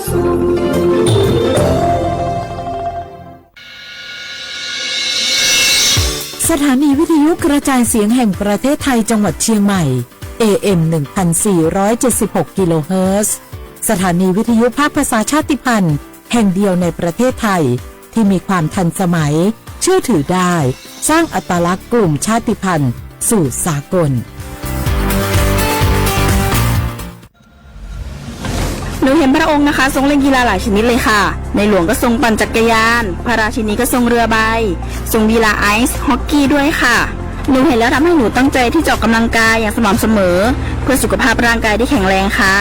สุขสถานีวิทยุกระจายเสียงแห่งประเทศไทยจังหวัดเชียงใหม่ AM 1476 กิโลเฮิรตซ์สถานีวิทยุภาคภาษาชาติพันธุ์แห่งเดียวในประเทศไทยที่มีความทันสมัยเชื่อถือได้สร้างอัตลักษณ์กลุ่มชาติพันธุ์สู่สากลหนูเห็นพระองค์นะคะทรงเล่นกีฬาหลายชนิดเลยค่ะในหลวงก็ทรงปั่นจักรยานพระราชินีก็ทรงเรือใบทรงกีฬาไอซ์ฮอกกี้ด้วยค่ะหนูเห็นแล้วทำให้หนูตั้งใจที่จะออกกำลังกายอย่างสม่ำเสมอเพื่อสุขภาพร่างกายที่แข็งแรงค่ะ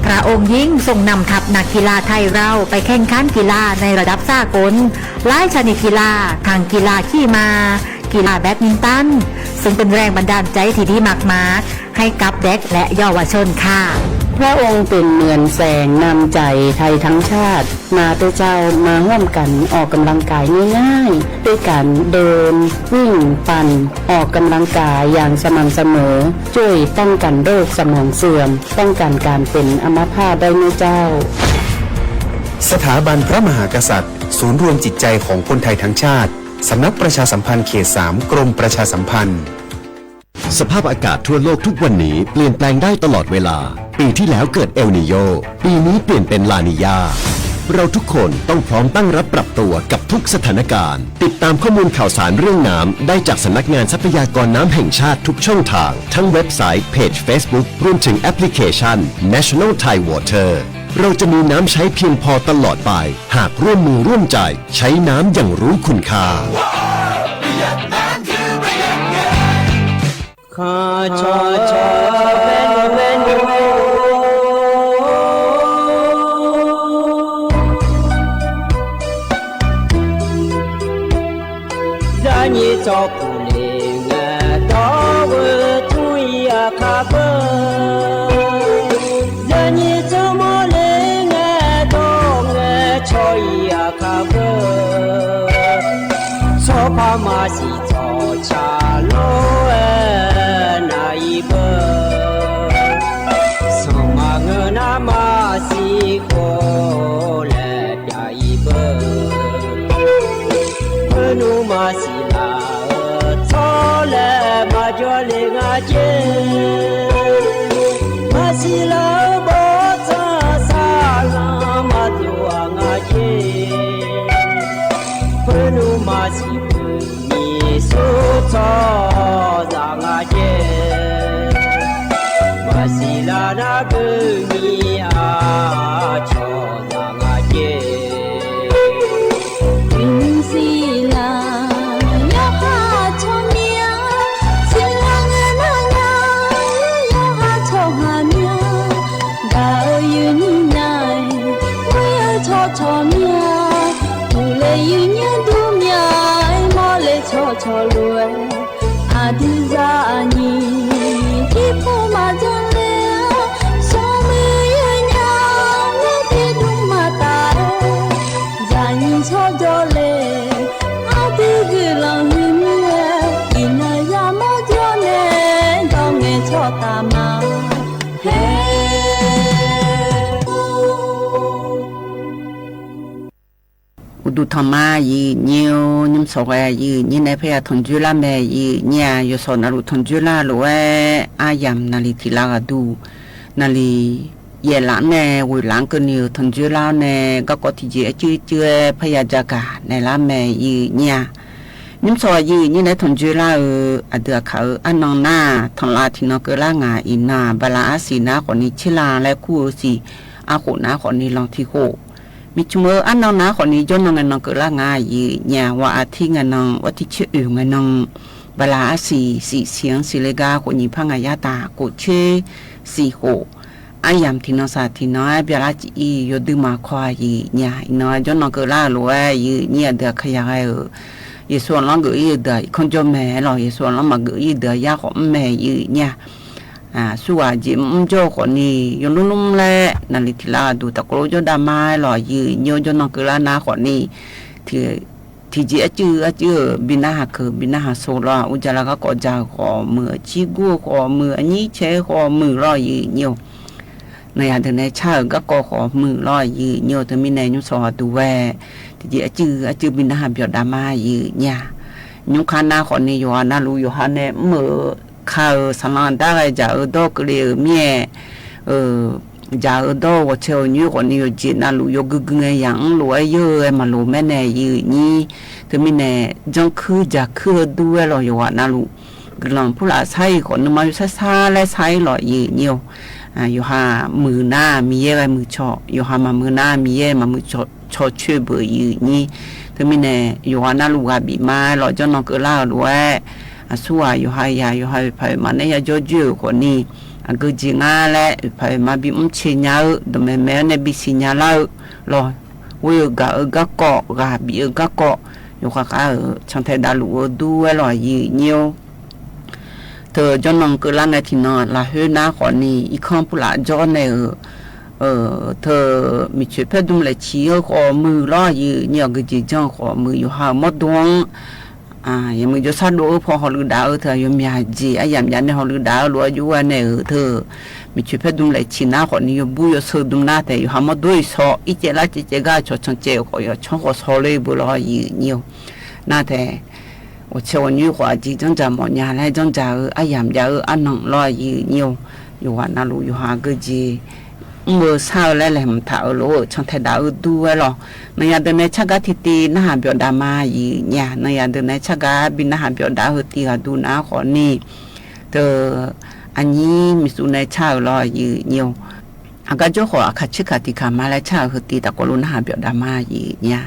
พระองค์ยิ่งทรงนำทัพนักกีฬาไทยเราไปแข่งขันกีฬาในระดับสากลหลายชนิดกีฬาทางกีฬาขี่ม้ากีฬาแบดมินตันซึ่งเป็นแรงบันดาลใจที่ดีมากๆให้กับเด็กและเยาวชนค่ะพระองค์เป็นเหมือนแสงนำใจไทยทั้งชาติมาตัวเจ้ามาร่วมกันออกกำลังกายง่ายๆด้วยการเดินวิ่งปั่นออกกำลังกายอย่างสม่ำเสมอช่วยป้องกันโรคสมองเสื่อมป้องกันการเป็นอัมพาตได้นะเจ้าสถาบันพระมหากษัตริย์ศูนย์รวมจิตใจของคนไทยทั้งชาติสำนักประชาสัมพันธ์เขต 3 กรมประชาสัมพันธ์สภาพอากาศทั่วโลกทุกวันนี้เปลี่ยนแปลงได้ตลอดเวลาปีที่แล้วเกิดเอลนีโยปีนี้เปลี่ยนเป็นลานีญาเราทุกคนต้องพร้อมตั้งรับปรับตัวกับทุกสถานการณ์ติดตามข้อมูลข่าวสารเรื่องน้ำได้จากสำนักงานทรัพยากรน้ำแห่งชาติทุกช่องทางทั้งเว็บไซต์เพจ Facebook รวมถึงแอปพลิเคชัน National Thai Water เราจะมีน้ำใช้เพียงพอตลอดไปหากร่วมมือร่วมใจใช้น้ำอย่างรู้คุณค่าขอชอชอเป็นza ni cho pu le nga do we tu ya kha ba za ni cho mo le nga do nga cho ya kha ba so pa ma si cho cha lo na i ba so ma nga na ma si ko le ya i ba nu ma si la cho le ma jo le nga je ma si la bo cha sa la ma tu nga je nu ma si ni so cho za nga je ma si la na bu ni a cho za nga je cho lue adiza ani ki pho ma jan le so me nya ne ti du ma ta jan cho do le adi gi lang ni me ina ya mo jo ne dong ne cho ta maอุทมายีเนียวนิมสกายยีนี่ในพยาทนจุลาแม่ยีเนี่ยอยู่สอนนารุทนจุลาหรือว่าอายามนาลีทีลากดูนาลีเยลังแน่วิลังก็นิวทนจุลาแน่ก็ที่เจจื้อพยาจากาในละแม่ยีเนี่ยนิมสกายยีนี่ในทนจุลาอเดือเขาอันนองหน้าทนลาที่นกลางาอินาบาลาสีนาคนนี้ชิลาและคู่สีอาโขนาคนนี้ลองที่โคมีชุมอันนองนะคนนี้ย้อนนองนองเกิดละง่ายยี่เนี่ยว่าอาทิงนองว่าที่ชื่อเงินนองเวลาสีเสียงสีเลกาคนนี้พังอายาตาโกเชสีโหอายามที่นองสาที่น้อยเบลาจียอดูมาควายยี่เนี่ยน้อยย้อนนองเกิดละรวยยี่เนี่ยเดือขยายยี่ส่วนน้องเกิดยี่เดือคนจอแม่เรายี่ส่วนน้องมาเกิดยี่เดือยาของแม่ยี่เนี่ยสัวจิมโจคนนี้ยลุ่มๆแลนาลิทิลาดูตะโกโจดามาหล่อยืโยจนนกลานาคนนี้ที่จีจื้อบินาคือบินาโซลาอุจจาระก็จาขอมือชิกูขอมืออันนี้เชขอมือรอยืโย ในอันเดนชาก็กอขอมือร้อยยืเนียวเธอมีในยุสอดูแวที่จือบินหาเบียดามายืเนี่ยยุคานาขอนิยนาลูยฮันเนเมื่อข้าวสลันได้จะดอกเลี้ยเมียจะดอกว่าเชลนิวขอนิยจีนาลูยกึกเงยยังรวยเยอะมาลูแม่เนยยืนี่เธอมีในจังคือจะคือด้วยรอยนาลูกลางผู้ละใช้ขอนมาอยู่ซาและใช้รอยยืเนียวอยู่หามือหน้ามีเย่มือชออยู่หามามือหน้ามีเย่มามือชอช่วยเบอร์ยืนี่เธอมีในอยู่หาหน้าลูกบีมาหล่อจนนองเกล้าด้วยสัวอยู่หายาอยู่หายไปมาในยาจ่อจื้อคนนี้ก็จริงและไปมาบิมเชียร์ดมแม่ในบิสิญญาลหล่อวิกะกะเกาะกะบีกะเกาะอยู่ข้างช่างไทยดาลูด้วยหล่อยืเนียวเธอจนน้องก็ล่างในที่นอนละเฮน่าขอนี่อีกคำพูดจอนในเธอมีช่วยเพื่อดูแลชีขอมือล่อยืเนี่ยก็จีจังขอมืออยู่หาหมดดวงยังมือจะซาดูพอเขาลือดาวเธอยังมีหาจียามยันในเขาลือดาวรัวอยู่ในเธอมีช่วยเพื่อดูแลชีน่าขอนี่อยู่บุยซื้อดูหน้าแต่อยู่หาหมดด้วยซออีเจล่าเจก้าชดช่างเจ้าขออยู่ช่างขอซอเลยบุล่อยืเนี่ยหน้าแต่我吃完鱼花鸡，种在毛伢来种在盐家弄来有话那路有下个鸡，我烧来来唔头咯，从太大多咯。那样的呢，吃个天那还表达嘛呀，那样的呢，吃个比那还表达好啲个都那可呢，的อันนี้มีสุนัยชาวรอยืnhiềuอาก็จะขอคัดชิคติขามาและชาวคือตีตะกรุณหาเบียดามายืเนี่ย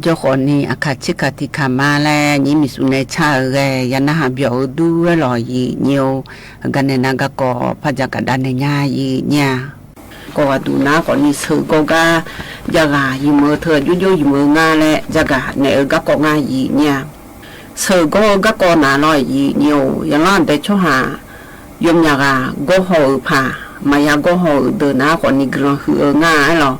เจ้าคนนี้อาคาชิกาติขามาแล้วนี่มีสุนัยชายันนาหาเบียวดูหล่อยีเนียวกันในนากาก็พระจักรดานในญายีเนี่ยก็ว่าดูน้าคนนี้สื่อก็กาจะกาอยู่มือเธอยุ่ยอยู่มืองาและจะกาในก็ก็งายีเนี่ยสื่อก็นาลอยยีเนียวยันล้านแต่ชั่วหายมยากาก็หัวผ่ามายาก็หัวเดินน้าคนนี้กระหืองาหรอ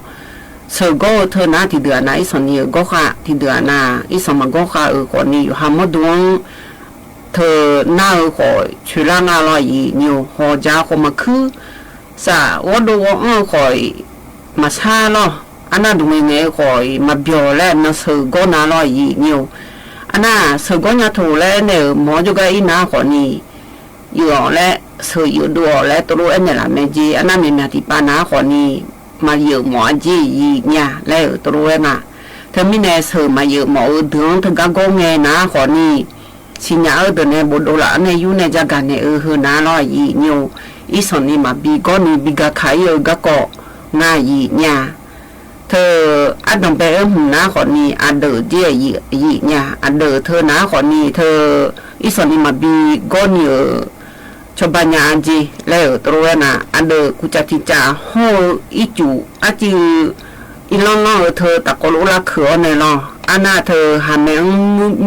เสก็เธอหน้าที่เดือนน่ะอีส่วนนี้ก็ค่ะที่เดือนน่ะอีสมังก็ค่ะคนนี้อยู่หามดวงเธอหน้าขอช่วยร่างอะไรอีนิวหอจ้าขอมาคือ สาว่าดูว่าคอยมาซาล้ออันนั้นดูเงี้ยคอยมาเบียวแล้วนั่งสือก็น่าล้อยีนิวอันน่ะสือก็น่าถูแล้วเนี่ยหมอจุกอีน่าคนนี้อยู่แล้วสืออยู่ดูแล้วตัวเอ็นเนี่ยละแม่จีอันนั้นมีมาที่ป้าน้าคนนี้มาอยู่หมอจียีเนี่ยแล้วตัวเอ็นน่ะเธอไม่แน่สือมาอยู่หมอถึงถึงก็งงนะคนนี้สิญญาตัวเนี่ยบุตรละเนี่ยอยู่ในจักรเนี่ยคือน่าล้อยีนิวอีส่วนนี้มาบีก็นี่บีก็ขายอยู่ก็ก็ง่ายยีเนี่ยเธออันต้องไปหุ่นน้าคนนี้อันเดอเจียยีเนี่ยอันเดอเธอน้าคนนี้เธออีส่วนนี้มาบีก็นี่ชาวบ้านยาจีแล้วตัวน่ะอันเดอกุจติจ่าโหอีจูอาจีอีล่องเธอตะโกลุละเขือเนี่ยเนาะอันน่ะเธอหาแมง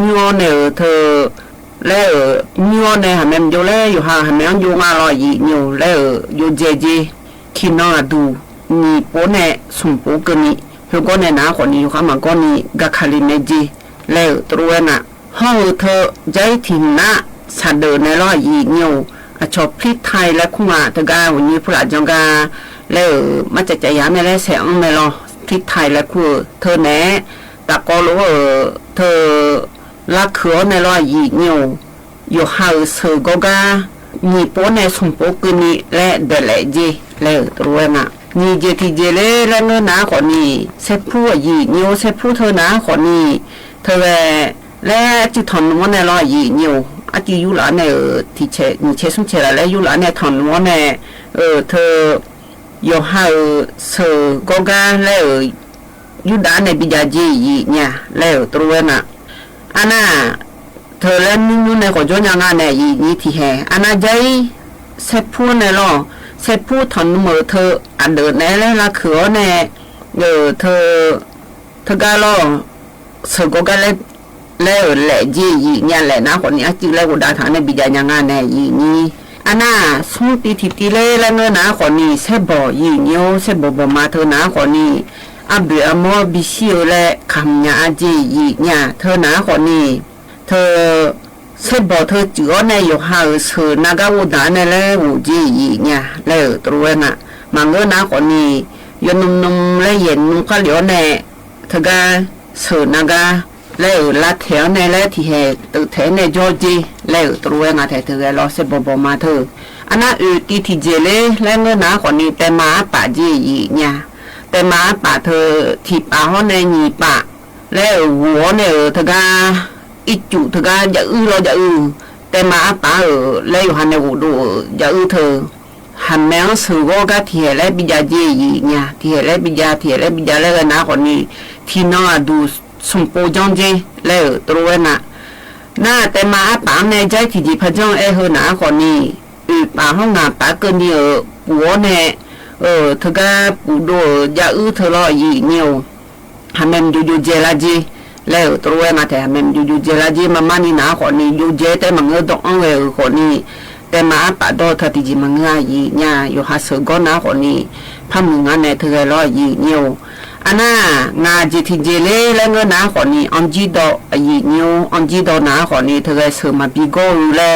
ยัวเนี่ยเธอแล้วยัวเนี่ยหาแมงอยู่แล้วอยู่หาแมงอยู่มาลอยอยู่แล้วอยู่เจจีคิดน้องดูนี่ปนเนี่ยสมปูกันนี่เฮก็เนี่ยนะคนนี้อยู่ข้างมันก็นี่กักขลินจีแล้วตัวน่ะห้องเธอใจถิ่นนะสัตว์เดินในลอยอยู่ชอบพลิกไทยและคุ้มาเธอการวันนี้ผู้หลักจังกาแล้วมาจะใจยามในแลเสียงในลอพลิกไทยและคู่เธอแหนตะก็รู้เธอลักเขือในลอยอยู่หาสือก็กานี่ปนในสมปูกันนี่และเดลจีแล้วตัวน่ะนี่เจติเจเลแล้วเนื้อหนาคนนี้เซพูยีเซพูเธอหนาคนนี้เธอและจุดถอนมันในลอยอาจีอยู่หลานเนี่ยที่เชสุ่มเชแล้วอยู่หลานเนี่ยถอนมันเนี่ยเธออยู่หาสือก็กาแล้วอยู่ด้านในบิดาจีเนี่ยแล้วตัวน่ะอันน่ะเธอเล่นนู่นในขอจนยังไงเนี่ยนี่ที่แห่อันน่ะใจเซพูเนี่ยหรอเซพูถอนมือเธออันเดินเนี่ยแล้วละเขือเนี่ยเธอก็รอสือก็กาแล้วแหละจีเนี่ยแหละนะคนนี้จีแล้วกูด่าฐานในบิดายังไงเนี่ยนี่อันน่ะสุ่มตีทีเลยแล้วเงินนะคนนี้เซบเนี่ยเซบมาเธอนะคนนี้อับเบียมอบิชิโอและคำเนี่ยจีเนี่ยเธอนะคนนี้เธอเซบเธอจือเนี่ยอยู่หาสือนักกูด่าเนี่ยแล้วกูจีเนี่ยแล้วตัวน่ะมันเงินนะคนนี้ยนนุ่มแล้วเย็นนุ่มข้าวเหนียวเนี่ยเธอก็สือนักแล้วลัดแถวเนี่ยแล้วที่เหตุตึกแถวเนี่ยจอจีแล้วตัวน่ะเธอก็รอเซบมาเธออันนั้นตีที่เจเลแล้วเงินนะคนนี้แต่มาป่าจีเนี่ยแต่มาป่าเธอที่ป่าห้องในหนีป่าแล้วหัวเนี่ยเธอก็อีจุเธอก็จะเราจะแต่มาป่าแล้วอยู่หันในหูดูจะเธอหันแมวสือก็เถียแล้วบิดาจีเนี่ยเถียแล้วบิดาแล้วนะคนนี้ที่น้องดูสมปูจงจีแล้วตัวน่ะน่าแต่มาป่าในใจที่พระเจ้าเฮนะคนนี้ป่าห้องงานป่าเกินดีหัวเนี่ยเธอก็ปูดูจะเธอรอเนี่ยหันแมวอยู่เจลาจีแล้วตัวน่ะแต่แมวอยู่เจลาจีมานี่นะคนนี้อยู่เจแต่มันก็ต้องคนนี้แต่มาป่าโดทัดที่มันง่ายเนี่ยอยู่หาสือก็นะคนนี้พามึงงานเนี่ยเธอรอเนี่ยอันน่ะงาจิที่เจเลแล้วเงินนะคนนี้อันจีโดเนี่ยอันจีโดนะคนนี้เธอสือมาบีโก้และ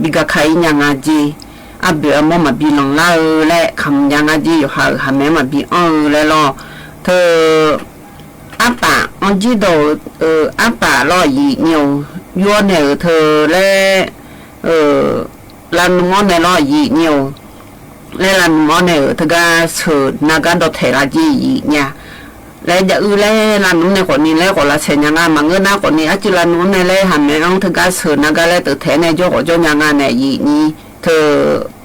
บีก็ขายยังงาจีอับเบียมมาบีลงลาและคำยังงาจีอยู่หาแม่มาบีแล้วล่ะเธออาป่าอันจีโดอาป่ารอเนี่ยยัวเนี่ยเธอและลันมอนในรอเนี่ยและลันมอนเนี่ยเธอก็สือนักดอเทราจีเนี่ยแล้วจะแล้วลันในคนนี้แล้วก็ละเสียงงานมันก็น่าคนนี้อาจจะลันในแล้วหันในน้องเธอก็สือนักแล้วตัวแทนในโจก็โจยังงานในนี่เธอ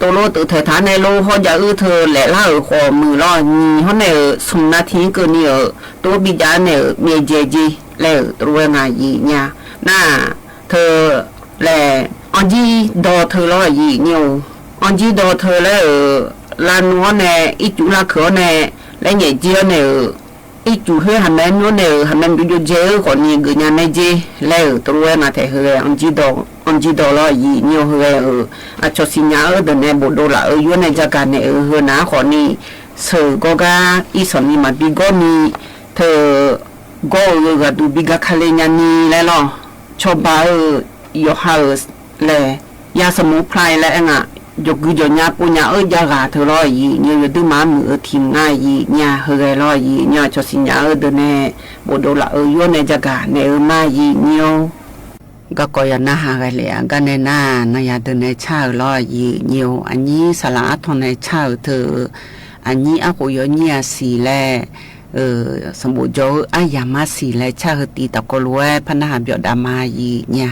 ตัวโลตัวเธอฐานในโลเขาจะเธอแหละล่าขอมือรอนี่เขาเนี่ยสมนาทีก็เนี่ยตัวบิดาเนี่ยมีเจจีแล้วตัวงานเนี่ยน่าเธอแหละอันจีดอเธอรอเนี่ยอันจีดอเธอแล้วลันวันเนี่ยอีจุลาเขือเนี่ยแล้วเนี่ยเจียเนี่ยอีจุเฮหันแม่นู้นเนี่ยหันแม่ดูเจอคนนี้ก็ยังไม่เจแล้วตัวน่ะแต่เฮอันจีดอรอเนี่ยเฮอาชสิญญาเดินเนี่ยบุตรละอยู่ในจักรเนี่ยเฮนะคนนี้สือก็กาอีสอนนี่มาบิโกนี่เธอก็ดูบิกาคาเลญานี่แล้วล่ะชอบบ้าอยู่หาเลยยาสมุนไพรแล้วอ่ะ dục cứ cho nhà cô nhà ở gia gà thôi lo gì nhiều đứa má mưa tìm ngay gì nhà hơi lo gì nhà cho xin nhà ở đây nè bộ đồ là ở vô này gia gà này ở mà gì nhiều các coi na hà cái lẽ cái này na nhà đây này chào lo gì nhiều anh nhí sả lá thằng này chào thử anh nhí ác của nhà xì lẹสมบูรณ์โจอายามาสีและชาฮตีตะกลัวพนาหาเบียดามายีเนี่ย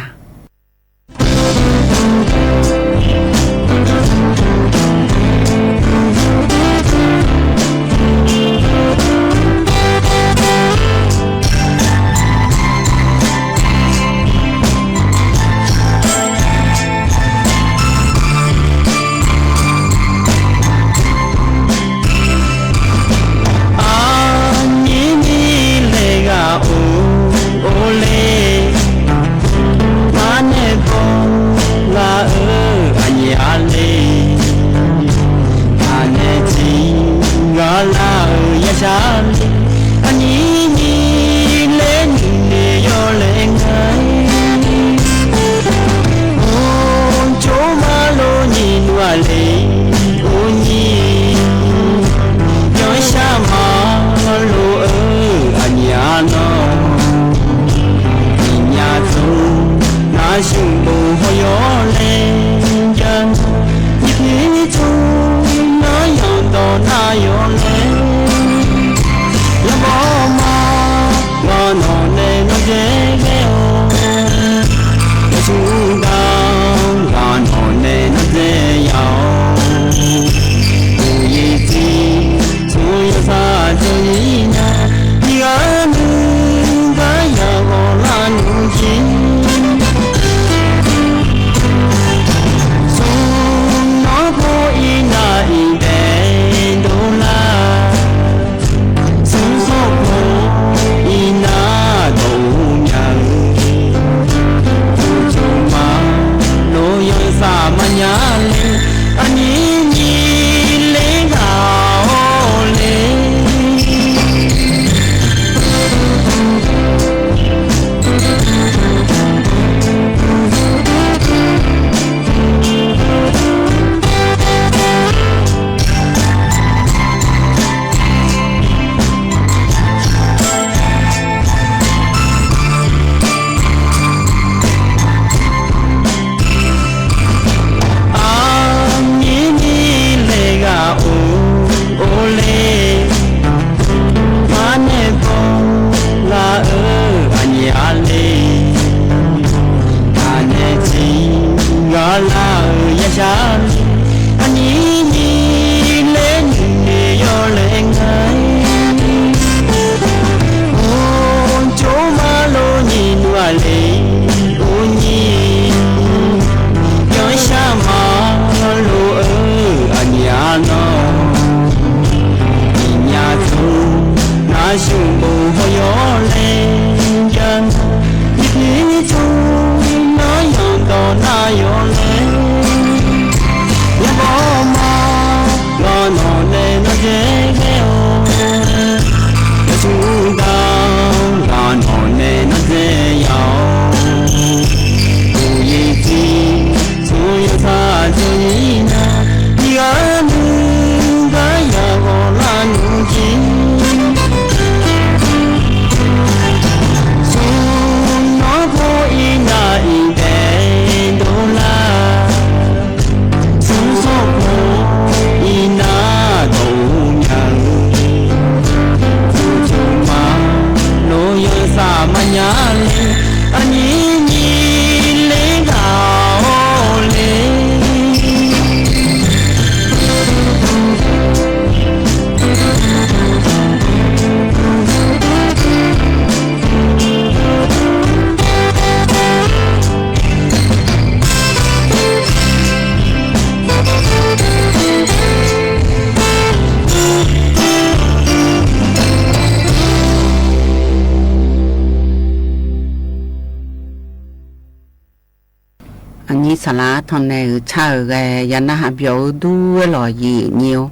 สาระทอนในชาแกยันนะฮะเบียวดูหล่อยีเนียว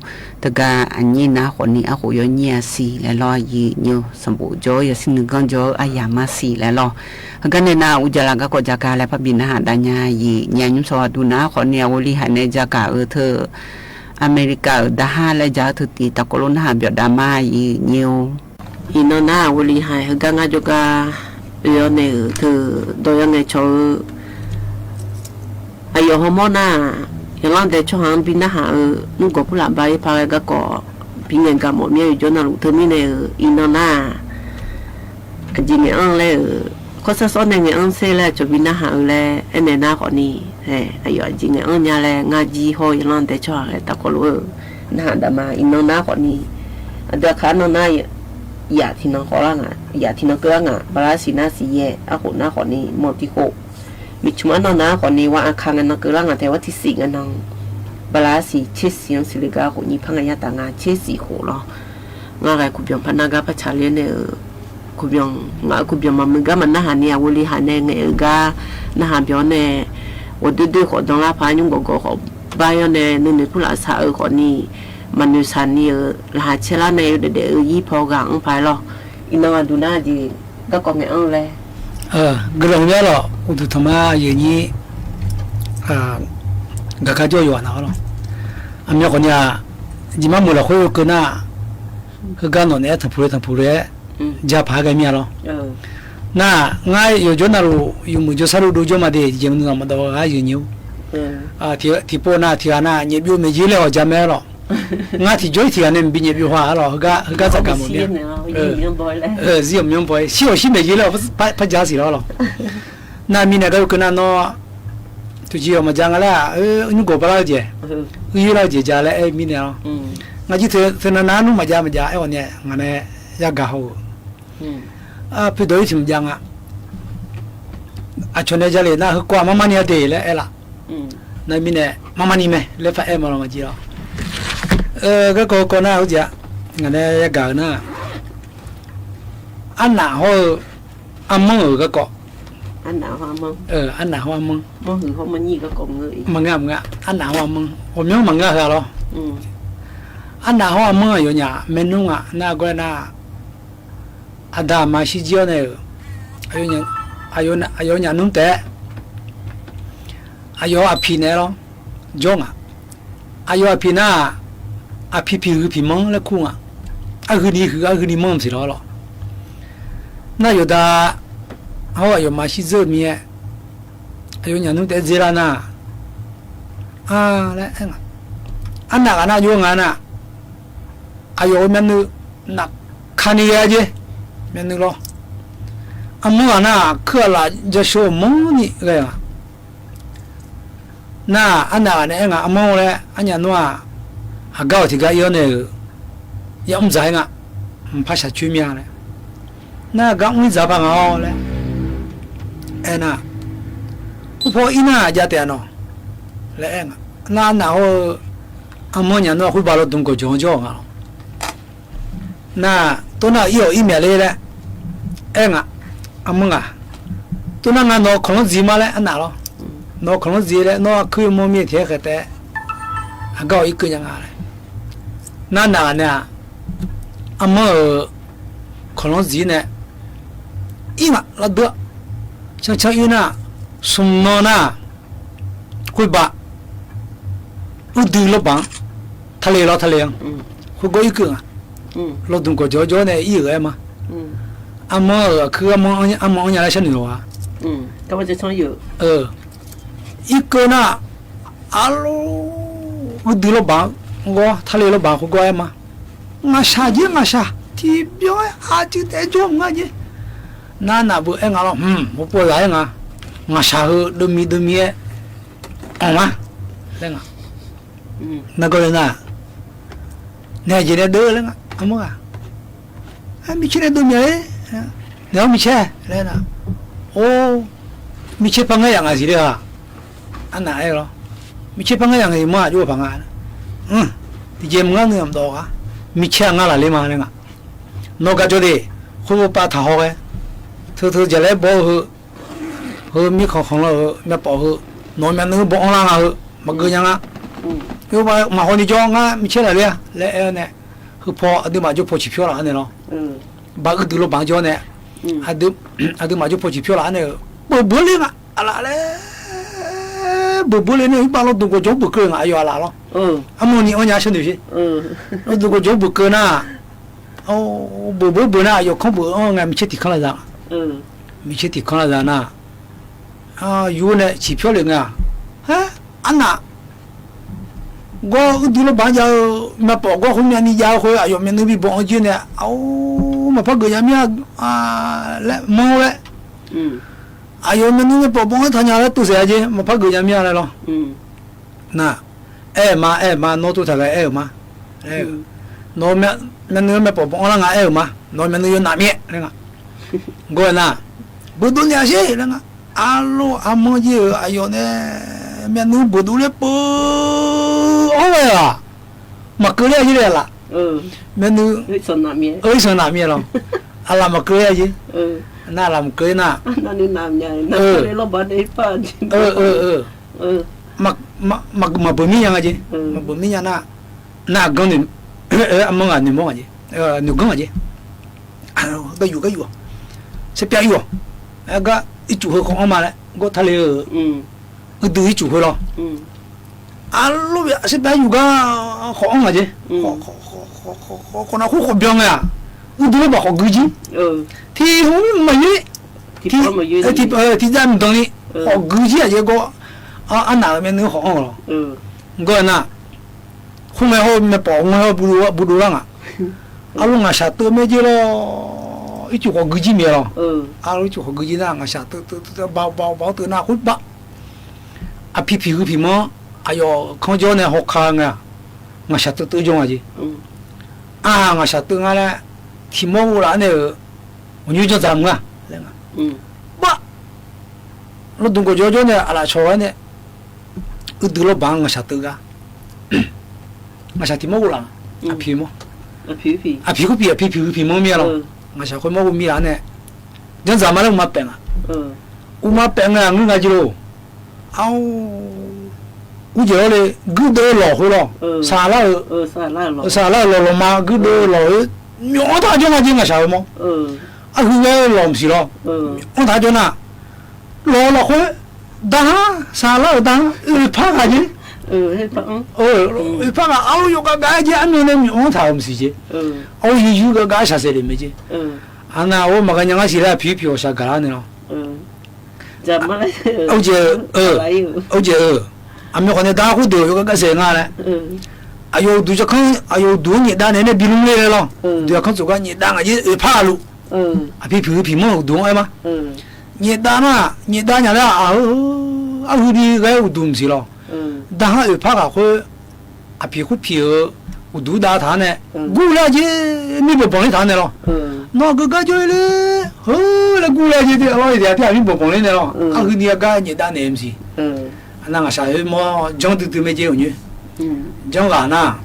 แต่ ตกาอันนี้นะคนนี้อาโหยเนียสีและรอยีนิวสมบูจอยสิงกันจออายามาสีและรอกันเนนาอุจลากะก็จากาและพบินหาดัญญายีญาญุสวัสดุนะคนเนี่ยวลีหันในจากาเธออเมริกาดาฮาและจาทุติตะโกลนหาเบียดามายีนิวอินนาวลีหันกันงาจกาเยเนเธอโดยยังไงชออายุฮอร์โมนาอย่างนั้นแต่ช่วงปีหน้านุ่งกับผู้หลับใบพาไปก็ก่อพิงเงินกับหมดเมียอยู่จนนั้นเธอมีในอินโดนาจริงๆเลยเขาจะสอนในเงี้ยเสร็จแล้วจะปีหน้าเลยไอ้เนี่ยหน้าคนนี้อายุจริงๆเนี่ยเลยงาจีหอยอย่างนั้นแต่ช่วงแต่ก็รู้หน้าดามาอินโดนาคนนี้เดี๋ยวข้าน้องนายอยากที่น้องเขาล่ะอยากที่น้องเกลือปลาสีหน้าสีแย่อาคนหน้าคนนี้หมดที่โคมิชมันนะคนนี้ว่าอาคารนั้นก็ร่างแต่ว่าที่สิ่งนั้นบลาสีเชื่อสิ่งสิลิกาคนนี้พังยาต่างเชื่อสิ่งหัวเรางาอะไรคุบยองพนักงานประชาชนเนี่ยคุบยองงาคุบยองมันก็มันน่าหันเนี่ยวลีหันเนี่ยเงยก็น่าหันเบียนเนี่ยวันดื้อๆขอดองลาพายุงก็ขอบายเนี่ยนึกผู้หลานสาวคนนี้มันอยู่สันนี่รหัสเชล่าเนี่ยเดี๋ยวยี่พอกังไปหรออินโดดูน่าดีก็กองเงี้ยเลยกลางเนี้ยหรออุตุธรรมะอย่างนี้กะกะจ่อยวันเอาหรออันนี้คนเนี้ยจิมามุลคุยกันนะคือการนอนเนี่ยทั้งผู้เรจะพากันมีหรอน่ะง่ายอยู่จนน่ะรู้อยู่มุจสรุดูจมาดีจิมันมาดูง่ายอยู่นิ้วที่พอน่ะที่อันน่ะเนี่ยบิวไม่จีเลยว่าจะไม่หรอง่ายที่จ่อยที่อันนี้บินเนี่ยบิวว่าหรอก็จะกันหมดเนี่ยเสียมยังบ่อยเสียวชิไม่จีเลยพัดยาสิหรอน่ะมีเนี่ยก็คือน่ะเนาะทุกทีมาจังละนี่ก็ปลาเจยี่เราเจจาเลยมีเนี่ยงาจิเธอนานุมาจาไอ้วันเนี่ยงานเนี่ยยากาหูพี่โดยที่มันจังชนเนี่ยจะเลยนะคือกว่ามาเนี่ยเดย์เลยล่ะนั่นมีเนี่ยมานี่ไหมเลยฟ้ามาลองมาจีเราก็น่าเขาจะงานเนี่ยยากานะอันน่ะเขาอันมั่งก็อันหนาว่ามึงอันหนาว่ามึงหือเขามันยี่ก็กลมเงยมึงอันหนาว่ามึงผมยังมึงเหรออันหนาว่ามึงอยู่เนี่ยเมนูน่าก็น่าอันดามาชิจิโอเนี่ยอายุเนี่ยนุ่มแต่อายุอภิเนี่ยหรอจงอายุอภิน่าอภิคือภิมังแล้วคุ้งคือนี่มั่งสิหรอน่าอยู่ดาเขาอายุมาชิเซอร์มีอายุเนี่ยนุ่งแต่เจรานะแล้วอันนั้นกันนะอยู่งั้นนะอายุมันนึกนักขันยังไงมันนึกหรออันนู้นนะคือละจะโชว์มั่งนี่ไงน่ะอันนั้นเนี่ยอันมั่งเลยอันนี้นู้นหากเอาที่ก็ยังเนี่ยยังไม่ใช่ไงภาษาชื่อมีอะไรน่ะก็ไม่จับเอาเลยน่ะพออิน่าจะเตะเนาะแล้วน่ะเขาอันมั่งเนี่ยนู้นคุยบาลตุงก็จ้องอ่ะน่ะตัวน่ะอีเมลเลยแหละอันมั่งตัวน่ะงั้นน้องคนจีมาเลยอันน่ะหรอน้องคนจีเลยน้องคือมั่งมีเท่ากันแต่หากเอาอีกอย่างอะไรน่ะเนี่ยอันมั่งคนจีเนี่ยอีมาละเด้อช่างอีน่ะสมโนน่ะคุยบะอุดลบังทะเลคุยก็อีกเราต้องก็จ่อเนี่ยอีกมาอันมั่งคืออันมั่งอะไรฉันอยู่ก็มันจะช่างอยู่อีกน่ะอัลโลอุดลบังก็ทะเลบังคุยก็มางาชาที่เบี้ยอาจิตจงงาจิน่ะบุเอ็งอ่ะบุปผาอย่างงาชาหูดูมีมาเรื่องนั่นก็เลยน่ะเนี่ยจีเนี่ยดูเรื่องอ่ะมั้งมีเช่นดูมีเนี่ยมีเช่เรื่องน่ะโอ้มีเช่ปังไงอย่างสิเด้ออันไหนหรอมีเช่ปังไงอย่างสิมาอยู่ปังอ่ะที่เจมงานเนี่ยมันโตอ่ะมีเช่งานอะไรมาเนี่ยนกกระจุดีคุยปะท่าหอยเธอจะเล่นบอลมีของเราไม่ปอน้องมันนึกบอลล่างมันก็ยัง有嘛好你叫俺没起来了，来呢，后跑对嘛就跑起票了那咯，把个丢了绑脚呢，还对嘛就跑起票了那，不嘞啊，阿拉嘞，不嘞呢，一般老多个脚不够啊，要拉了，阿么你我家兄弟些，老多个脚不够呢，哦不呢，要看不，俺没去抵抗了啥，没去抵抗了啥呢，啊有呢起票了啊，安娜。我丢了绑脚，嘛包括后面你家回啊，要面那边绑脚呢，嘛怕个人面啊来毛嘞，要面那个绑他家来都是去，嘛怕个人面来了，那，嘛，拿到他个嘛，拿面那个绑了个嘛，拿面那个拿面那个，我那，不多年些那个，阿毛就要呢。面那不多了不，呀，嘛过来去了，面那上拿面了，阿拉嘛过来去，那拉嘛过那，那你拿面，那过来老板的饭，嘛不米样个去，嘛不米样那讲你，蒙啊你蒙啊去，你讲啊去，个有，是边有，个一组合空嘛嘞，我他了。个对住回咯，路边是边有个好安个啫，好那好标呀，我对了把好高级，提后面没有，提在唔同哩，好高级啊，结果哪面能好安咯，我那后面好没保护好不如浪啊，路啊下多没就咯，一句好高级没咯，一句好高级那个下都包得那会包。皮毛，哎呦，看着呢好看啊！我下都种啊去，我下都俺嘞，皮毛我那呢，我就叫怎啊？那个，我中国叫呢，阿拉朝完呢，我得了帮我下都个，我下皮毛我啦，皮毛，皮毛面了，我下块毛我面呢，人怎么了？我嘛病啊，我嘛病啊，我那就咯。我觉得嘞，狗都老回了，杀了老嘛，狗都老，苗大叫那叫个啥么？后来老不是了，我大叫那，老回，打杀了打，怕啥子？怕个，有个干家那苗大不是去，有个干啥事的没去，那我嘛个人家是来皮我啥干了呢咯。而且阿没看到大户头有个谁啊嘞？都就看多你当年的比路来了，都要看做个你当个就怕路，皮毛多哎嘛，你当伢了后的个有东西了，当下怕个会皮我多大他呢？过来就你不帮你谈的了，那个就嘞，来过来就老一点，你不帮你的了，后你个你当年不是，那个啥么讲都没结婚呢，讲完呐，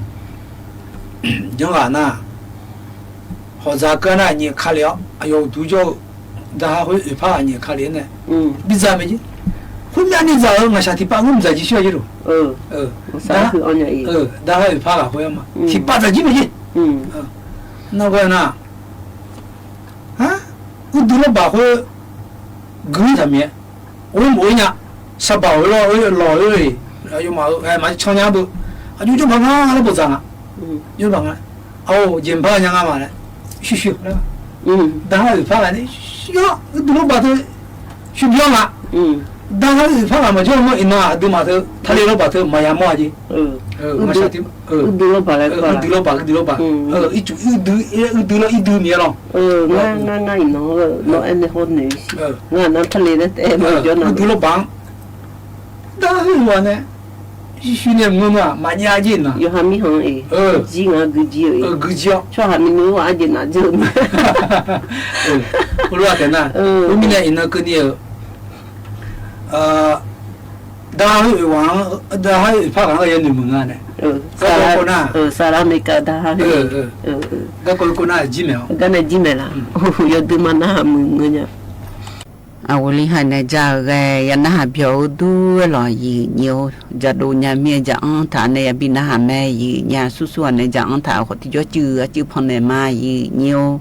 或者个呢你看了，哎呦都叫，但还会怕你看了呢，你咋没去？后面你找我下提把我们在去学去了，但还怕个会嘛？提把在去没去？那个呢？我读了把会，狗他面，我没呢，啥把会了，我老了，有嘛长伢不，就帮俺那不脏啊，就帮俺，人怕伢嘛嘞，嘘那个，但还怕俺呢，哟，我读了把头，去不要嘛，但还怕俺嘛，就么一拿都嘛头，他来了把头嘛呀嘛去，我下天，读了把来过了，读了把，一读了一读年了，那一弄个，那俺那好女士，那他来了，我读了把，但还我呢。去年我嘛蛮压劲呐，有还没行哎，鸡啊个鸡哎，个鸡啊，说还没弄完就拿走嘛，我说的呢，我明年那个呢，当然往，当然怕那个人你们啊呢，salah mereka dah, kalau kau nak gym ya, kan gym lah, ya tu mana mengenya. awali hane jage ya na bio du lo yi nyo jadu nya mi ja an tha ne bi na ha me yi nya su su ne ja an tha ko ti jo chu phon ne ma yi nyo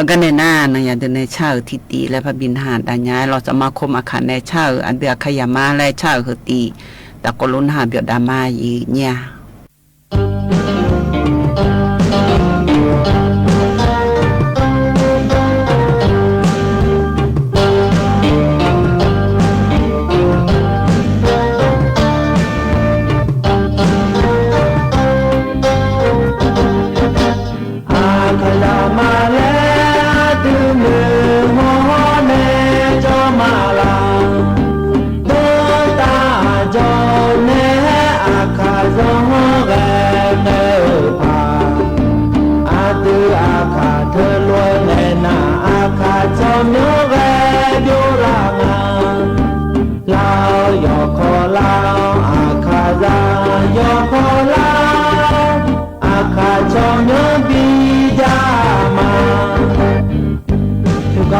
ga ne na na ya de ne cha ti ti la pa bin ha da nya lo sama khom akha ne cha an de khaya ma le cha hu ti ta ko lun ha bio da ma yi nya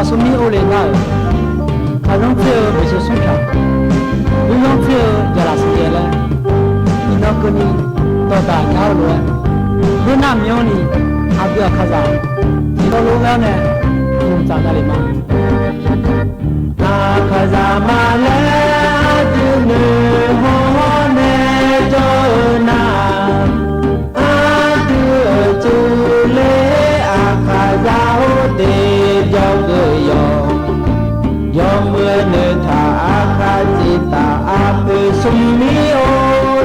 说明欧嘞那，他让这不是送票，你让这要哪时间嘞？你那个你到达家路，你那苗呢？还不要看啥？你到路上呢？你站那里吗？那看啥嘛嘞？就你好呢就那，就就嘞看啥我的。ยอมเมื่อเนื้อทาอาคาจิตาอาเปสุมิโอ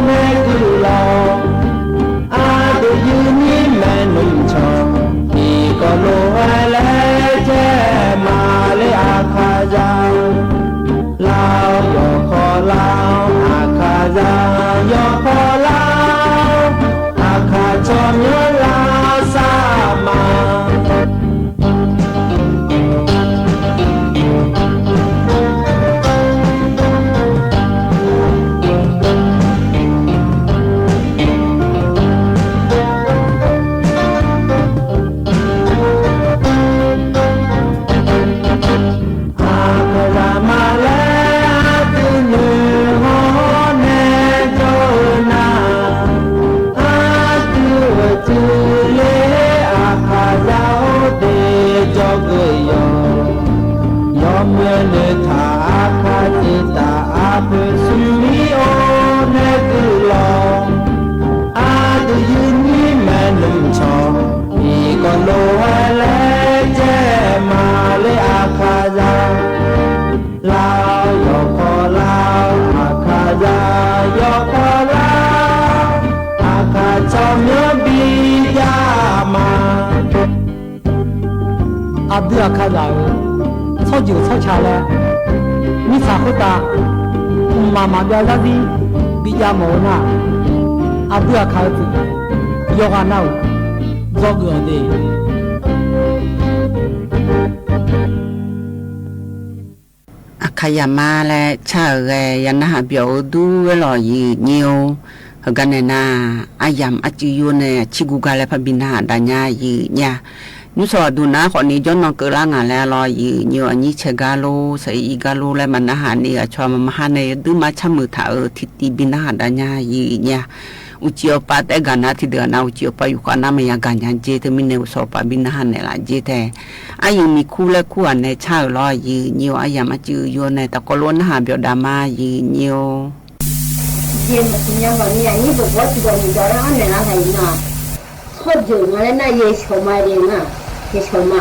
เนกุลาอาเดยุนิแมนุมชออีก็โลเลเจมาเลอาคาจาลาวโยขอลาวอาคาจาโยขอลาวอาคาจอมโยลาสามา阿不要看啥哦，吵就吵起来，你查不到，妈妈不要让你比较忙呐，阿不要看子，要看那做个的。ขยามาและชาเรยันนะเบียวดูเวลายีนิวกันเนนาอายามอจิยูเนชิกุกาและพบินาดาญายีเนี่ยนุสอดูนะคนนี้ย้อนนองเกล่างานแล้วรอยีนิวอันนี้เชกาโลใส่อีกาโลและมันนะหานี่ชอมมหาเนดูมาชมือถาทิติบินาดาญายีเนี่ยอุจิโอปาแต่กันนะที่เดือนนะอุจิโอปาอยู่กันนะไม่อยากกันยันเจตมิเนอุสอปาบินาหันเนี่ยละเจแต่อายุมีคู่และคู่อันในชาลอยยีนิวอายามาจือโยในตะกล้วนหาเบียวดามายีนิวเยี่ยมสิ่งอย่างนี้อันนี้บอกว่าที่เราอยู่แล้วอันนั้นอะไรนะชอบอยู่มาแล้วน่าเยชมาเองนะเยชมา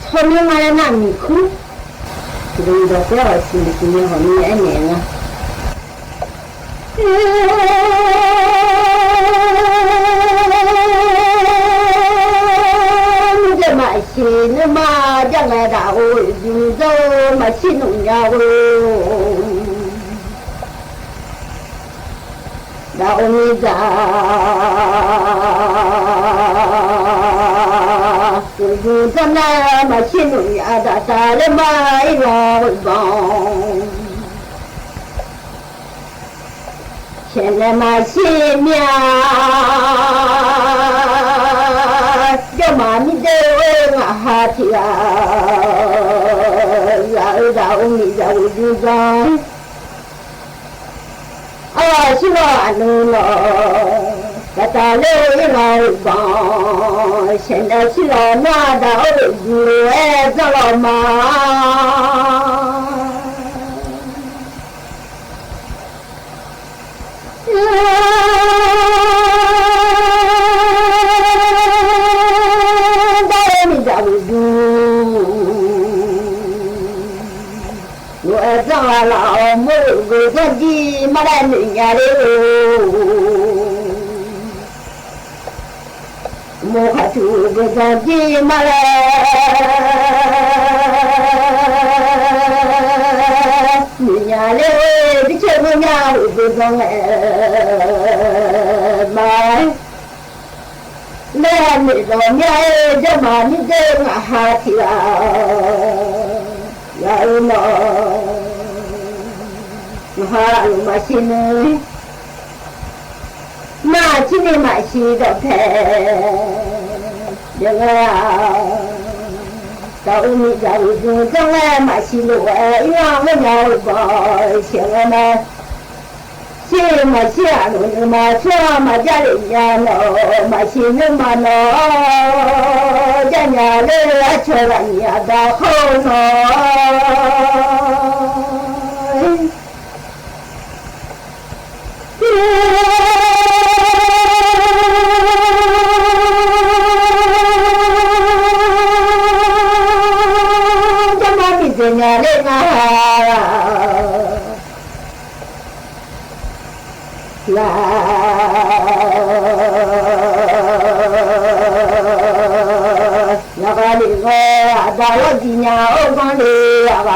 ชอบเนี่ยมาแล้วน่ามีคู่ที่เราอยู่แล้วสิ่งอย่างนี้อันนี้นะmà xin mà chẳng là đạo dù dâu mà xin nụng nhau đạo như già dù dân mà xin nụng nhau đã xa lên mãi rồi vòng现在嘛新娘，要嘛你得问啊哈提啊，呀是老路了，个大路老高，现在是老马到路哎，走老马。我长老母个自己没来人家的，我还住个自己没来，人家的的这个家我不懂哎，妈。来你到面这嘛你这嘛哈提啦，呀嘛，哈鲁嘛西呢，嘛今天嘛西到开，这个呀，到你家里就将来嘛西路哎，让我鸟吧，现在嘛。西嘛西啊，路嘛车嘛家里家喏，嘛西路嘛喏，家家里车了家到后喏。家嘛比这家里啊。来，那个那个，到了今年我讲的呀吧，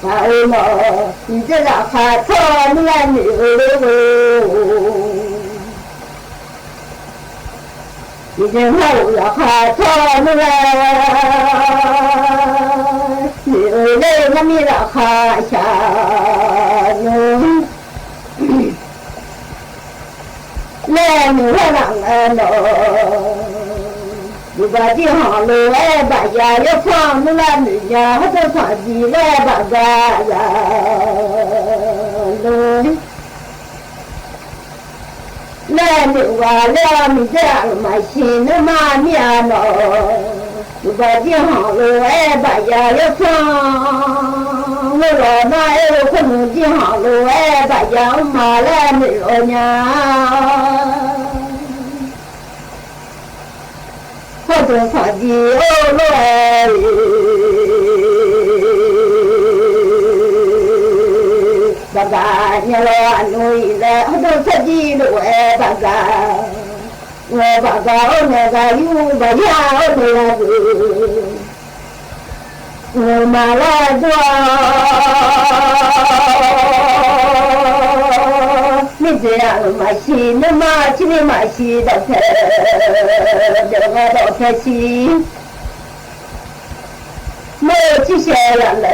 哎喏，你这个还错你来你你这我要还错你来，你来那你让还下呢。来你我让来喽，你把地行路来把家要放你来你家，还得放地来把家呀喽。来你我来你家嘛心里嘛面喽，你把地行路来把家要放。我老那有可能地行路哎，把家嘛来没了呢。好多放地哦来，爸爸你老努力来，好多放地路哎，爸爸，我爸爸我那个有把家我那个。我马来多，你这样嘛西，你嘛去你嘛西到开，这个到开西，没去些人嘞，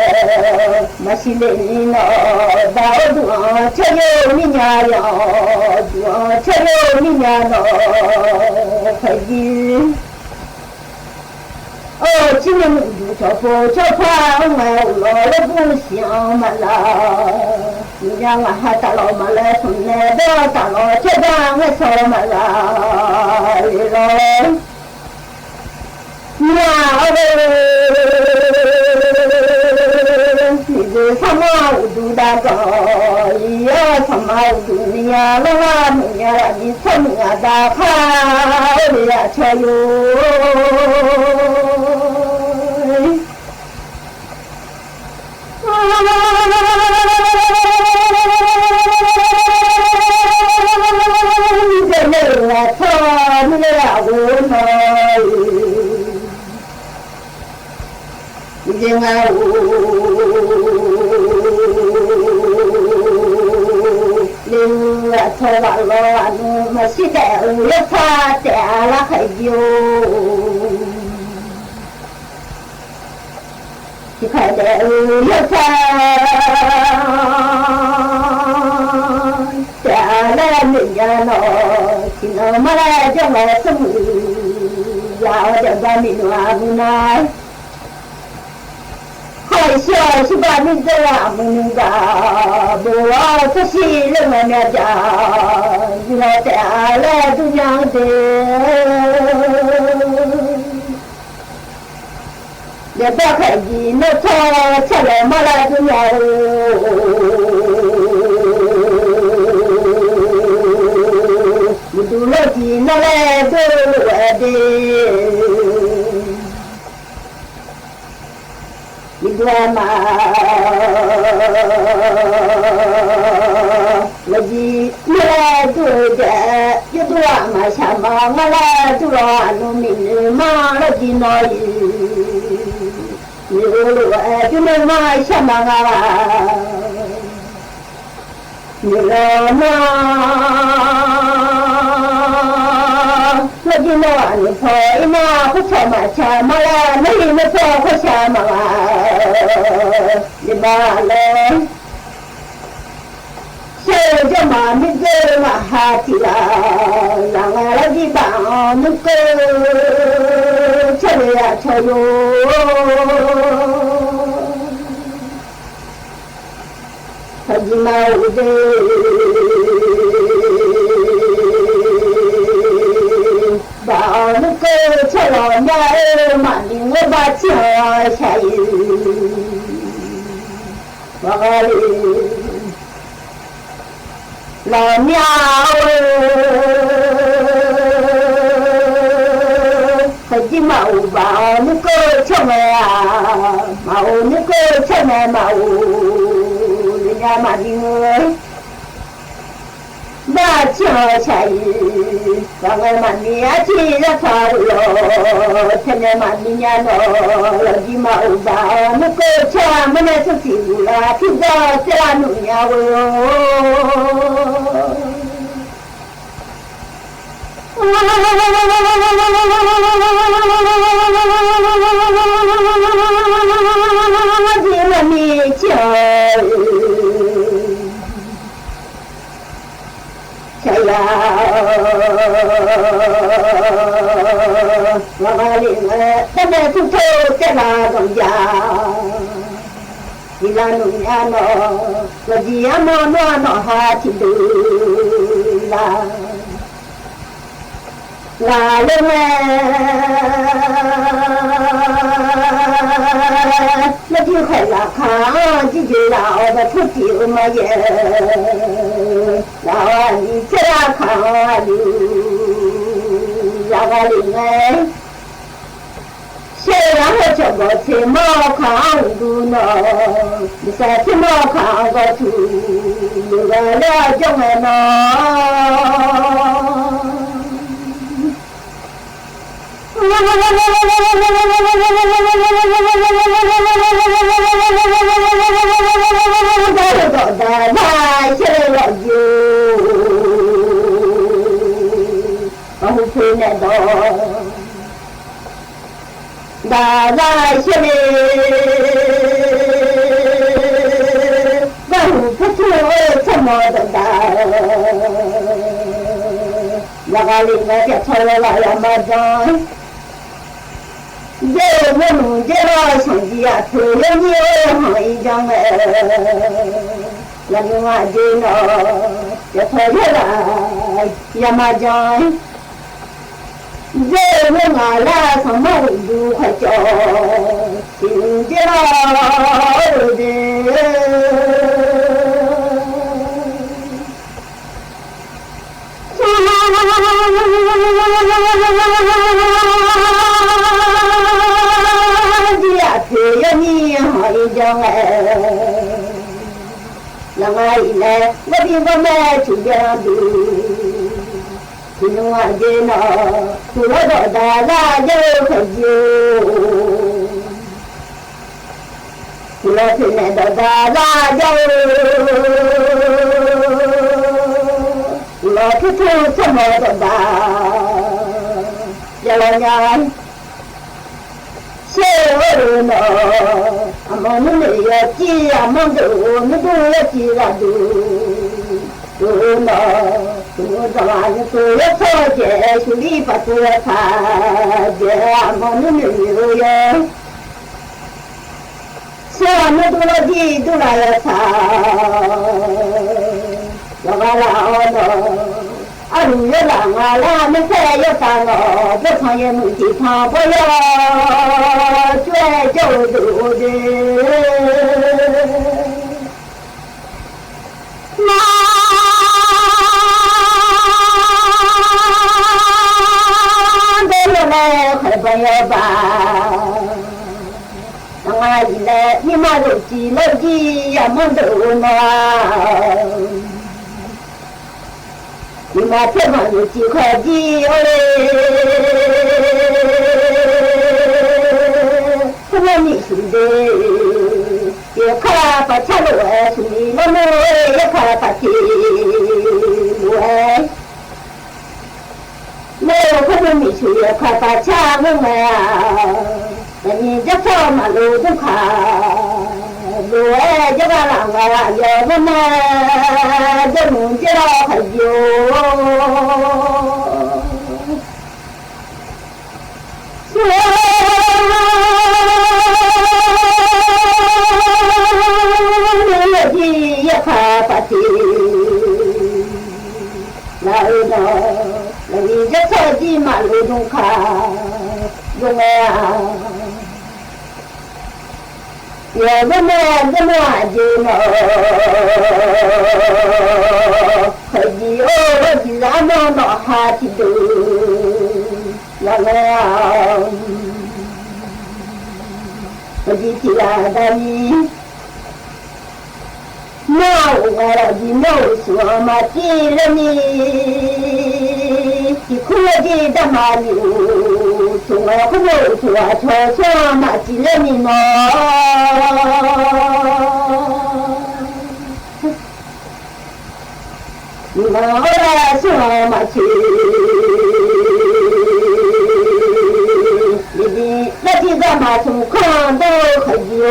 嘛西的你那到多，吃有你家了，多吃有你家了，快点。哦，今年就叫不叫饭，我老了不想嘛啦。你家我还大老嘛来从那边大老这边我少嘛啦，了。呀你这什么我都大个，呀什么我都你呀啦啦你呀你什么大卡，我呀车哟。好笑是把你这样不干，不要这些人们家，你老带来都娘的，你打开机那车车来马来都娘你都老机那来都来的。你干嘛？我的我来做的，有多嘛什么？我来做了农民嘛，我的那里，你我就能嘛什么啊？你来嘛？我的那里跑嘛，不错嘛，什么啦？没没错，不什么啊？你妈嘞？谁家妈咪这嘛哈提啦？让我来的帮你个，吃呀吃哟。他的妈我的。把那个车老娘满领我把家下雨，我哩老娘还的毛把那个车啊，毛那个车毛，人家满领我。那家下雨，让我满面起了花落，天天满面呀落，老鸡毛吧，那个车没那是旧了，听着这拉努呀我的妈咪家。saya magalin dana tuto tela ganja ilanu ano lagi amo no hati dula lalu lagi khela kha ji la ba thuti ma ye la ni chera kha lu la ga li ne she la ho cho go che mo kha du no ni sa che mo kha go tu lu ga la jong no这我弄这个相机啊，推了你行一张哎，那你嘛这呢，要推下来也嘛张，这我嘛啦什么都快叫，听见了的。这你好一张哎，让我一来，我的我们出家的，今晚的呢，除了到大家就喝酒，除了现在到大家就，我去出什么的大，要老娘。我呢，阿妈你没有记，阿妈都你都要记了都。我呢，我这玩意都要操节，手里把都要擦节，阿妈你没有呀。谁说那多了地都来了草，我把老了。阿鲁月郎啊，拉没赛要上哦，这场也没地方不要，追就走的。妈，得了嘞，还不要吧？俺一来，你妈都急了急呀，没得呢。你妈这帮有几块地哦嘞，什么你说的？也看把车路哎，说你那么也看把地路哎，没有可能你说也看把车路哎，那你这条马路都看。路哎，这个人啊，有什么这农家还有，说你的也怕把的，来了，那你这车的马路中看，用啊。有的么这么就呢，可以哦，既然么到哈去的，那个呀，可以提来的你，那我了你没说嘛，记了你，你哭的大马路，从来不能说说嘛，记了你嘛。我来说嘛去，你的那几个马从看都可以哟，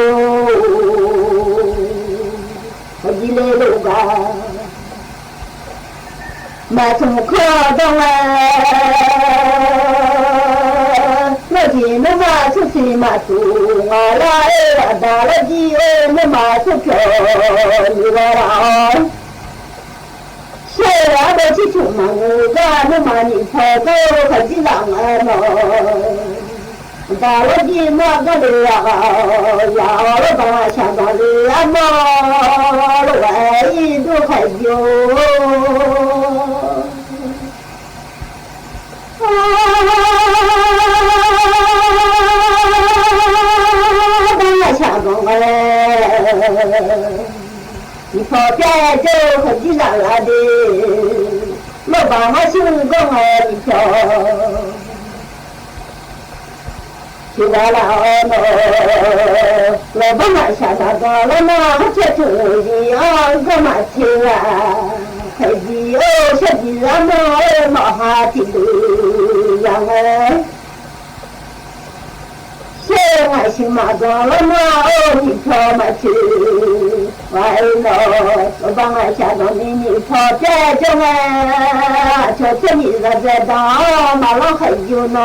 可以来路吧，马从看到哎，那几个马出去马从啊来打了几那马出去你来了。虽然我去出门，我那么你才够很紧张啊嘛，到了地那个里啊，要了把想到里啊嘛，外一都还有，把想到哎。你跑边就很紧张了的，老爸妈心中哎你跳，去来了哦，老爸妈想到到了嘛，这土地啊干嘛去啊？快递哦，小地上嘛冒哈地的样哎。爱心马装了嘛哦，你跑嘛去，完了，我帮俺下到你跑这种啊，就这你在这当马浪还有呢。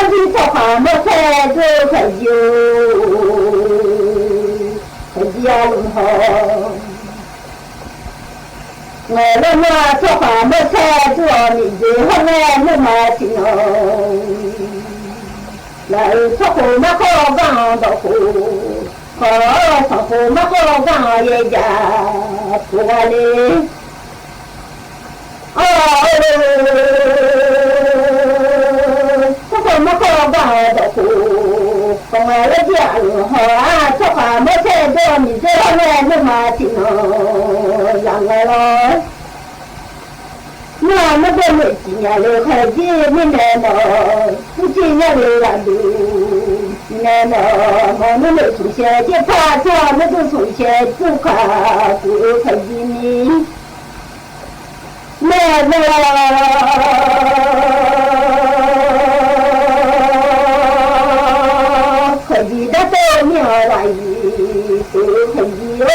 你跑哈么才都还有。呀，龙好，我那么做饭没菜做，你最好爱那么行哦。来做饭没好干的活，好做饭没好干也家不完嘞。哦，做饭没好干的活。我了家了好啊，做饭没菜做，你这来那么听哦，让我了。那么多没几年了，还几年了，不几年了啦都，年了，我们没出现，就怕做那个出现，就怕不快几年，那快递的都苗来，都快递哦，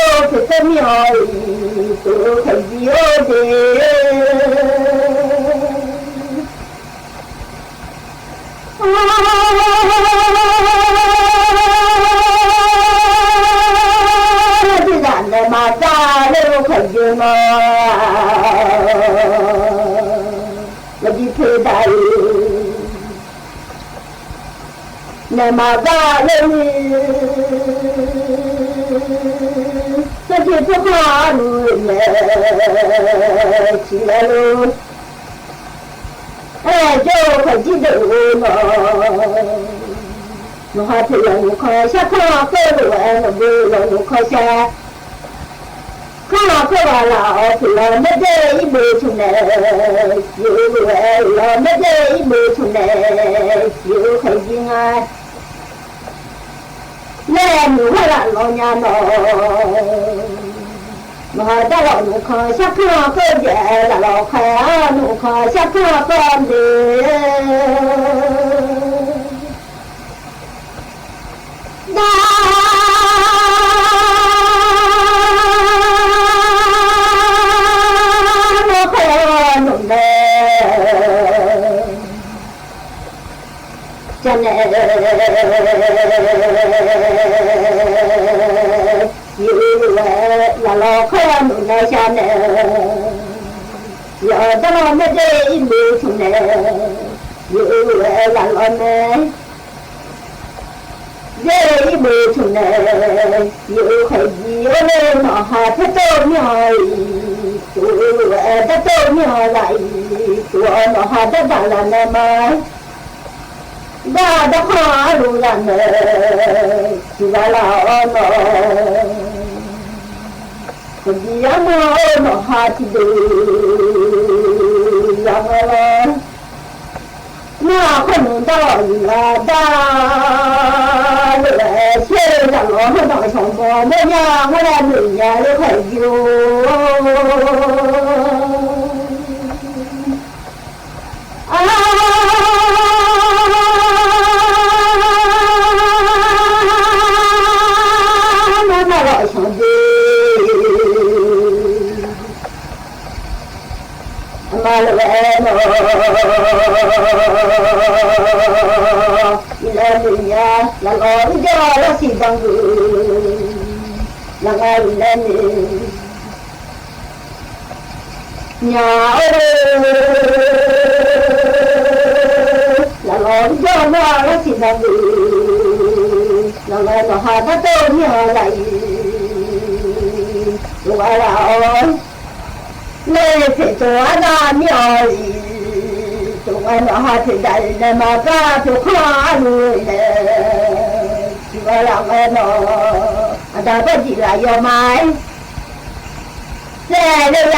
这多妙意都很有的。自然的马扎都很有嘛，我的佩戴。那马扎人，这就是花路呢，起来喽，哎，就很记得嘛。我还陪了我看下看个路哎，我陪了我看下，看个完了陪了那个一没出来，有哎了那个一没出来，有很近啊。那你回来老娘咯，我到了路口下看个姐了老开啊，路口下看个的，那我开路嘞，真的。有老看路来下呢，有到那个一路出来，有老呢，这一路出来，有黑有那那哈他都妙意，有他都妙来，有那哈他当然的嘛。大的花路上呢，是个老老，自己也没哈子的，然后那可能到了大了，现在我到上班，我呀我来每年都还有那老人家那西藏子，那个人娘儿，那老人家那西藏子，那个那哈他都娘来，我老来陪着那苗儿。中安那哈现在那马扎就花路嘞，几个两个咯，大家进来要买，来了呀，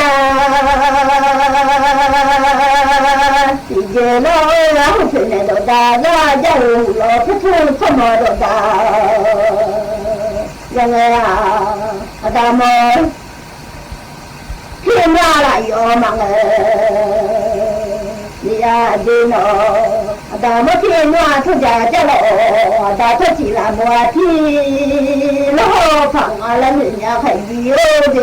一个老然后现在都大了，家务老不出什么都大，人啊，大么，天哪来要忙哎。你呀，对喏，大么天暖出家家咯，大出去啦么天，老胖啊啦人家还有的。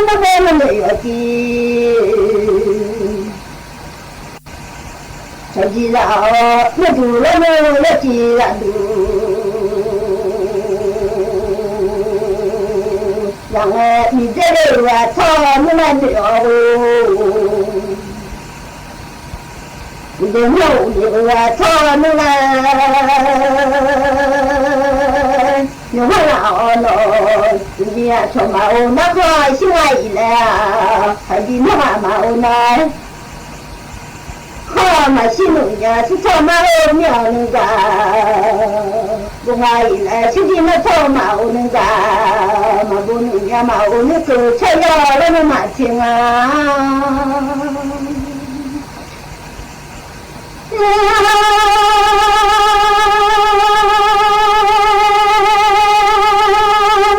那我没有的。手机上我读了我记上读，让我你这个啊操你们的哦，你的牛牛啊操你们，你我老了，你呀操嘛我那个喜欢伊了，还是那嘛我那。嘛西农呀是草马欧苗那个，不话一来是的那草马欧那个，嘛不农呀嘛欧那个菜呀那么马青啊，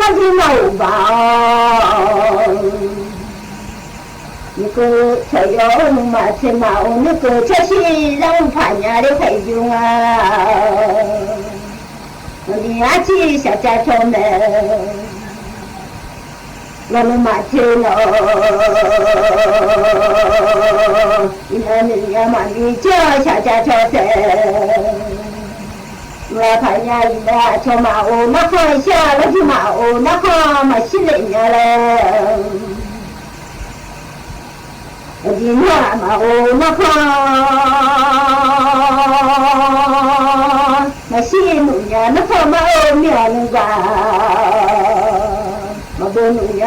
那是老吧，一个菜有马车马那个车是让盘呀的陪用啊，你阿去小家头们，我们马车呢，你们人家马你叫小家头的。我看呀，人家车马那看下了就马那看马西人家嘞。我今天嘛，我那看，那西农呀，那看嘛，我苗那个，嘛不农呀，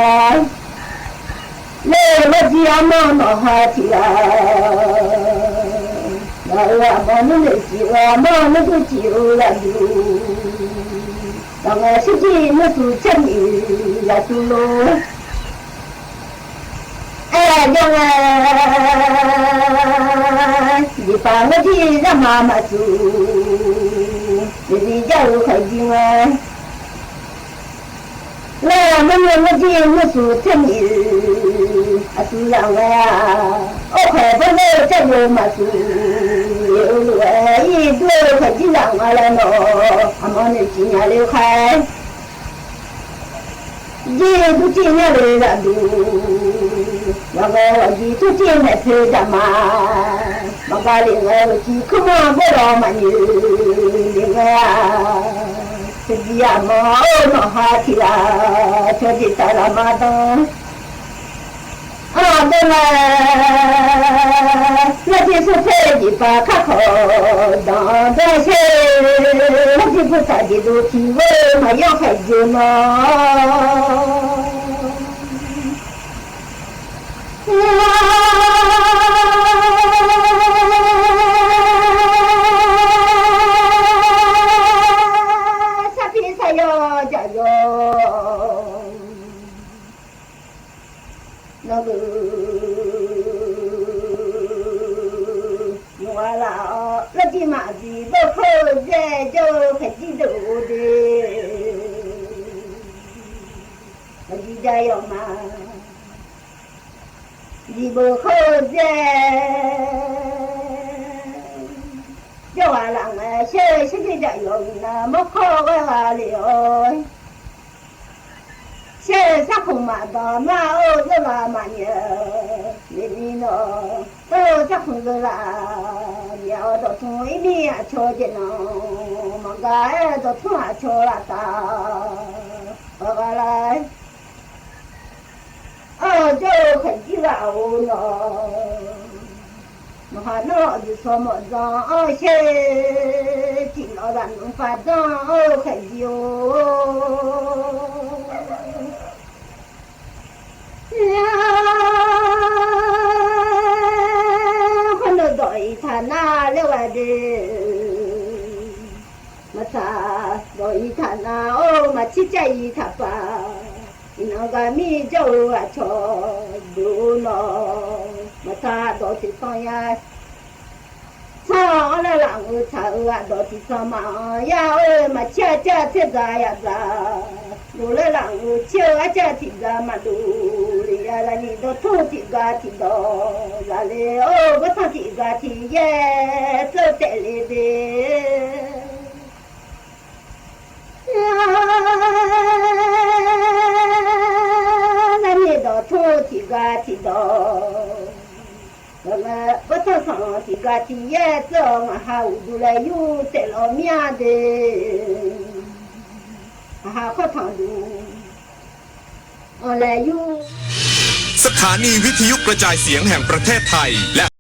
来我家嘛那哈去啊，那我嘛那个鸡，我嘛那个鸡了都，那我实际那都真的了都咯。哎，让你把我的让妈妈住，你家有快进啊！来，我的我住真的，是让我呀，我快不来这有嘛住，有路哎，一多快进让我来咯，俺们的今年留开。ये तुझे न ले रंदू मगर ये तुझे न फिर जमा मगर ले तुझे कुमा बड़ा मनी ले तुझिया मो न हाथिया तुझे तारा माता आदला लगे सुफे जी पाखा खो दांत से लगे पुता जी दूधी वो माया है जुना सभी सायो जायो नगु वाला लगी माजी दो खोजे जो खजी दो दे लगी जायो मा जीबो खोजे जो वाला में से जायो ना मखो वालियो से साकुमा दा मा ओ जला मानिया निनो तो साकुला या तो तुई मिया छोजना मंगा तो तुआ छोलाता बगला जो खजी लाओ नो महानो जो मजा से चिनो रन पादा खजियोคนดอยฐานะเรียกว่าเดมาตาดอยฐานะโอ้มาชิใจทับปาอินกามีเจ้าอาชอดูนอมาตาดอยที่ต้องยาชาอะไรหลังชาดอยที่สมายามาเชื่อเชื่อเชื่อใจยาจ้าดูแลหลังเชื่อเชื่อที่จะมาดูยาลานี่ดทุที่กาที่ดอลาเลโอ้ก็ทั้งที่กาที่เย่เจ้าเตลีเดลานี่ดทุที่กาที่ดอแล้วก็ทั้งสองที่กาที่เย่เจ้ามาหาดูแลอยู่เตลอมีอาเดหาข้อทางดูอะไรอยู่ สถานีวิทยุกระจายเสียงแห่งประเทศไทยและ